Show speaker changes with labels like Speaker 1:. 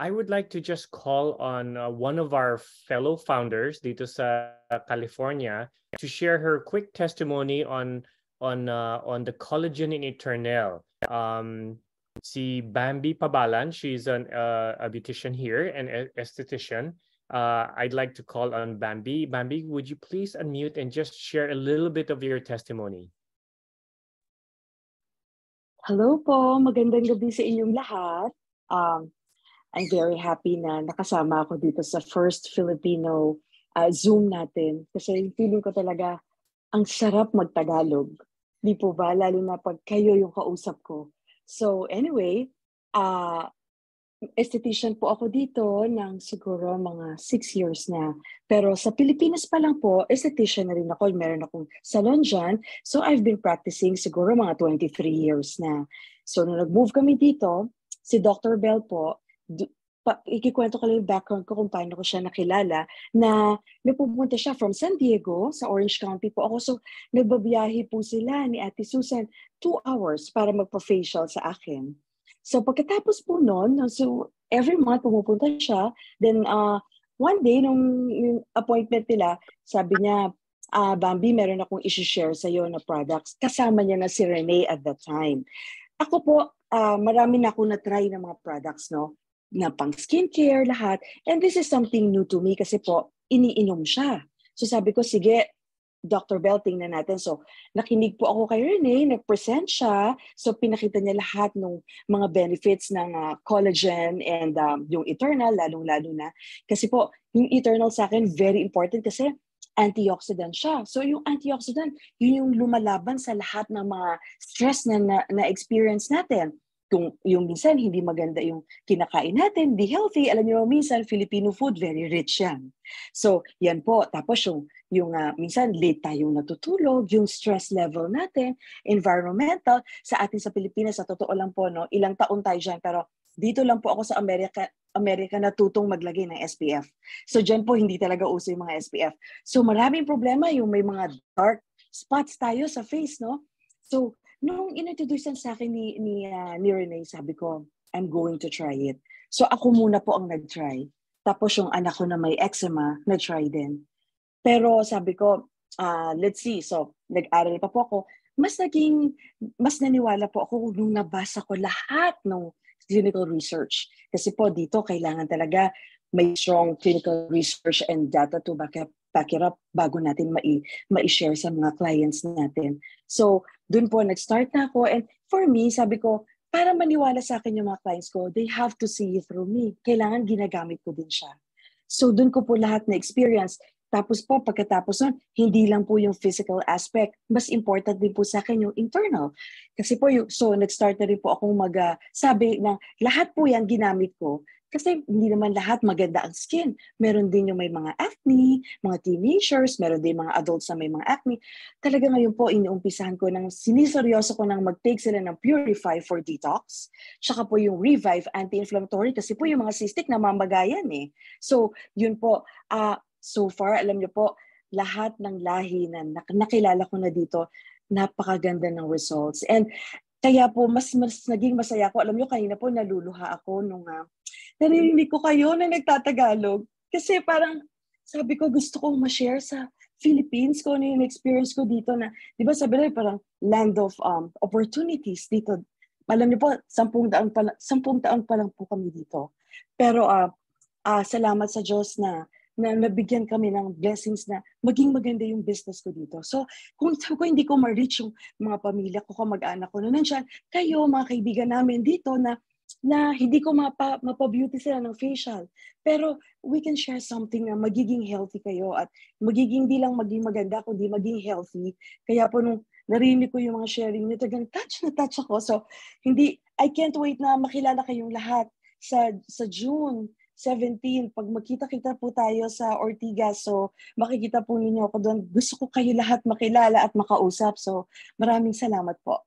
Speaker 1: I would like to just call on one of our fellow founders dito sa California to share her quick testimony on the collagen in Eternel. Si Bambi Pabalan, she's a beautician here and esthetician. I'd like to call on Bambi. Bambi, would you please unmute and just share a little bit of your testimony?
Speaker 2: Hello po, magandang gabi sa inyong lahat. I'm very happy na nakasama ako dito sa first Filipino Zoom natin. Kasi feeling ko talaga ang sarap magtagalog. Di po ba? Lalo na pag kayo yung kausap ko. So anyway, esthetician po ako dito ng siguro mga 6 years na. Pero sa Pilipinas pa lang po, esthetician na rin ako. Meron akong salon dyan. So I've been practicing siguro mga 23 years na. So nung nag-move kami dito, si Dr. Bell po, ikikwento ko lang yung background ko kung paano ko siya nakilala, na napupunta siya from San Diego, sa Orange County po ako. So nagbabiyahe po sila ni Ate Susan 2 hours para magpa-facial sa akin. So pagkatapos po noon, so every month pumupunta siya. Then one day, nung yung appointment nila, sabi niya, Bambi, meron akong isi-share sa'yo na products. Kasama niya na si Renee at that time. Ako po, marami na ako na-try ng mga products, no? Na pang skincare, lahat. And this is something new to me kasi po, iniinom siya. So sabi ko, sige, Dr. Bell, tingnan natin. So, nakinig po ako kay Renee, nag-present siya. So, pinakita niya lahat ng mga benefits ng collagen and yung Eternal, lalong-lalo na. Kasi po, yung Eternal sa akin, very important kasi antioxidant siya. So, yung antioxidant, yun yung lumalaban sa lahat ng mga stress na experience natin. Kung yung minsan hindi maganda yung kinakain natin, di healthy, alam niyo minsan Filipino food very rich yan. So, yan po. Tapos yung minsan late tayong natutulog, yung stress level natin, environmental, sa atin sa Pilipinas, sa totoo lang po, no, ilang taon tayo dyan, pero dito lang po ako sa Amerika natutong maglagay ng SPF. So, dyan po hindi talaga uso yung mga SPF. So, maraming problema yung may mga dark spots tayo sa face, no? So, nung inintroduce sa akin ni Renee, sabi ko, I'm going to try it. So ako muna po ang nag-try. Tapos yung anak ko na may eczema, na-try din. Pero sabi ko, let's see. So nag-aral pa po ako. Mas naniwala po ako nung nabasa ko lahat ng clinical research. Kasi po dito kailangan talaga may strong clinical research and data to back it up bago natin ma-share sa mga clients natin. So, dun po nag-start na ako. And for me, sabi ko, para maniwala sa akin yung mga clients ko, they have to see it through me. Kailangan ginagamit ko din siya. So, dun ko po lahat na experience. Tapos po, pagkatapos nun, hindi lang po yung physical aspect. Mas important din po sa akin yung internal. Kasi po, so nag-start na rin po akong sabi na lahat po yan ginamit ko. Kasi hindi naman lahat maganda ang skin. Meron din yung may mga acne, mga teenagers, meron din mga adults na may mga acne. Talaga ngayon po, iniumpisahan ko siniseryoso ko nang mag-take sila ng Purify for Detox. Tsaka po yung Revive Anti-Inflammatory kasi po yung mga cystic namamagayan eh. So, yun po. So far, alam niyo po, lahat ng lahi na nakilala ko na dito, napakaganda ng results. And kaya po, mas naging masaya ako. Alam niyo, kanina po naluluha ako nung narinig ko kayo na nagtatagalog. Kasi parang sabi ko, gusto kong ma-share sa Philippines kung ano yung experience ko dito na, di ba sabi nila parang land of opportunities dito. Alam niyo po, 10 taon pa lang po kami dito. Pero salamat sa Diyos na nabigyan kami ng blessings na maging maganda yung business ko dito. So, kung hindi ko ma-reach yung mga pamilya ko, mag-anak ko na nandiyan, kayo, mga kaibigan namin dito na hindi ko mapa-beauty sila ng facial. Pero we can share something na magiging healthy kayo at di lang maging maganda, kundi maging healthy. Kaya po nung narinig ko yung mga sharing nyo, tagang touch ako. So, I can't wait na makilala kayong lahat sa June 17, pag magkita-kita po tayo sa Ortigas, so makikita po ninyo ako doon. Gusto ko kayo lahat makilala at makausap. So maraming salamat po.